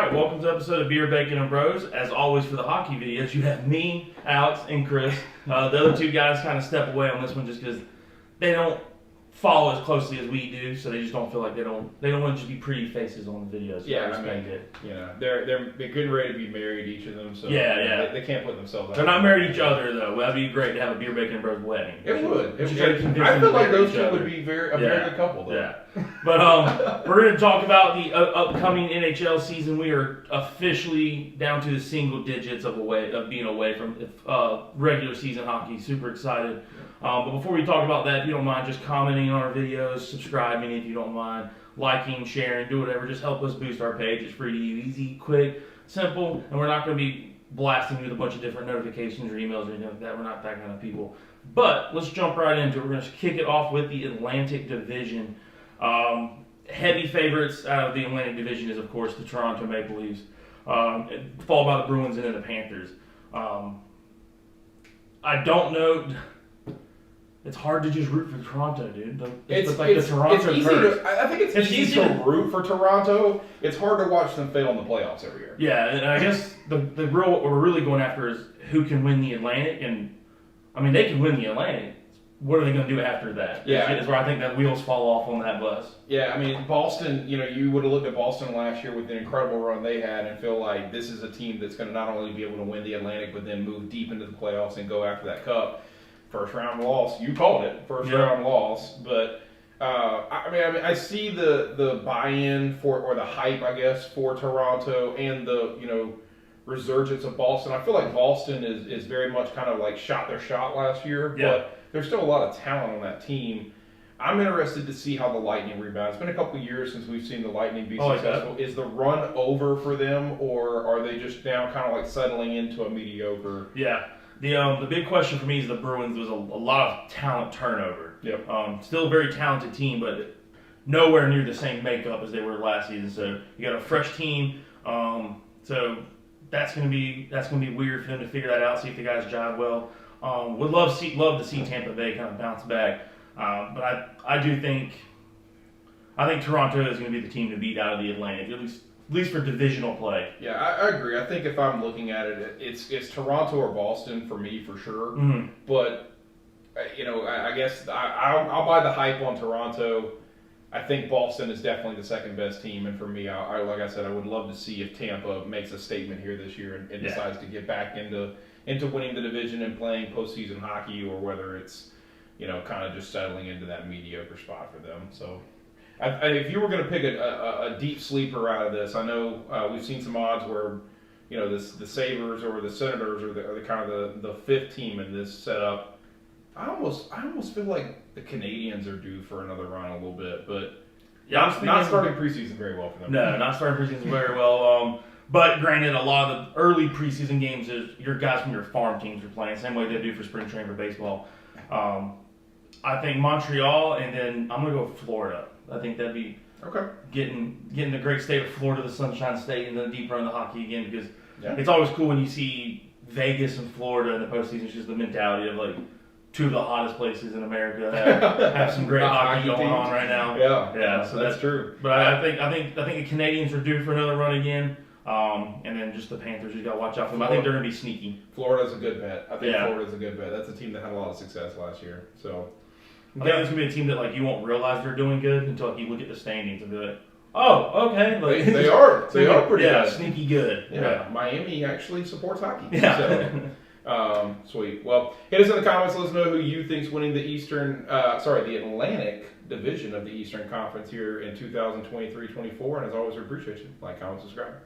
right, welcome to episode of Beer, Bacon, and Bros. As always for the hockey videos, you have me, Alex, and Chris. The other two guys kind of step away on this one just because they don't follow as closely as we do, so they just don't feel like they don't want to just be pretty faces on the videos. So yeah, I mean, they're getting ready to be married, each of them. So they can't put themselves out. They're not married to each other though. That'd be great to have a Beer, Bacon, and Bros wedding. It would. I feel like those two would be a very good couple though. Yeah. But we're going to talk about the upcoming NHL season. We are officially down to the single digits of being away from regular season hockey. Super excited. But before we talk about that, if you don't mind just commenting on our videos, subscribing if you don't mind, liking, sharing, do whatever. Just help us boost our page. It's pretty easy, quick, simple, and we're not going to be blasting you with a bunch of different notifications or emails or anything like that. We're not that kind of people. But let's jump right into it. We're going to kick it off with the Atlantic Division. Heavy favorites out of the Atlantic Division is, of course, the Toronto Maple Leafs, followed by the Bruins and then the Panthers. I don't know. It's hard to just root for Toronto, dude. It's like the Toronto easy curse. I think it's easy to root for Toronto. It's hard to watch them fail in the playoffs every year. Yeah, and I guess what we're really going after is who can win the Atlantic, and I mean they can win the Atlantic. What are they going to do after that? Yeah, is where I think that wheels fall off on that bus. Yeah, I mean Boston. You would have looked at Boston last year with the incredible run they had, and feel like this is a team that's going to not only be able to win the Atlantic, but then move deep into the playoffs and go after that cup. First round loss, you called it first round loss, but I see the buy-in for, or the hype, I guess, for Toronto and the resurgence of Boston. I feel like Boston is very much kind of like shot their shot last year, but there's still a lot of talent on that team. I'm interested to see how the Lightning rebound. It's been a couple of years since we've seen the Lightning be successful. Is the run over for them, or are they just now kind of like settling into a mediocre? Yeah. The big question for me is the Bruins. There's a lot of talent turnover. Yep. Still a very talented team, but nowhere near the same makeup as they were last season. So you got a fresh team. So that's gonna be weird for them to figure that out. See if the guys jive well. Would love to see Tampa Bay kind of bounce back. But I think Toronto is going to be the team to beat out of the Atlantic, at least for divisional play. Yeah, I agree. I think if I'm looking at it, it's Toronto or Boston for me for sure. Mm-hmm. But I guess I'll buy the hype on Toronto. I think Boston is definitely the second best team, and for me, like I said, I would love to see if Tampa makes a statement here this year and decides to get back into winning the division and playing postseason hockey, or whether it's kind of just settling into that mediocre spot for them. So. If you were going to pick a deep sleeper out of this, I know we've seen some odds where, the Sabres or the Senators are the kind of the fifth team in this setup. I almost feel like the Canadiens are due for another run a little bit, but not starting preseason very well for them. No, not starting preseason very well. But granted, a lot of the early preseason games is your guys from your farm teams are playing, same way they do for spring training for baseball. I think Montreal, and then I'm going to go with Florida. I think that'd be getting the great state of Florida, the Sunshine State, and then deep run the hockey again, because it's always cool when you see Vegas and Florida in the postseason. It's just the mentality of like two of the hottest places in America have some great hockey going on right now. Yeah. So that's true. But I think the Canadians are due for another run again. And then just the Panthers, you got to watch out for them. I think they're going to be sneaky. Florida's a good bet. I think Florida's a good bet. That's a team that had a lot of success last year. So. I think it's gonna be a team that you won't realize they're doing good until you look at the standings and be like, oh, okay. They are pretty good. Sneaky good. Yeah. Miami actually supports hockey. Yeah. So, sweet. Well, hit us in the comments. Let us know who you think's winning the the Atlantic Division of the Eastern Conference here in 2023-24. And as always, we appreciate you. Like, comment, subscribe.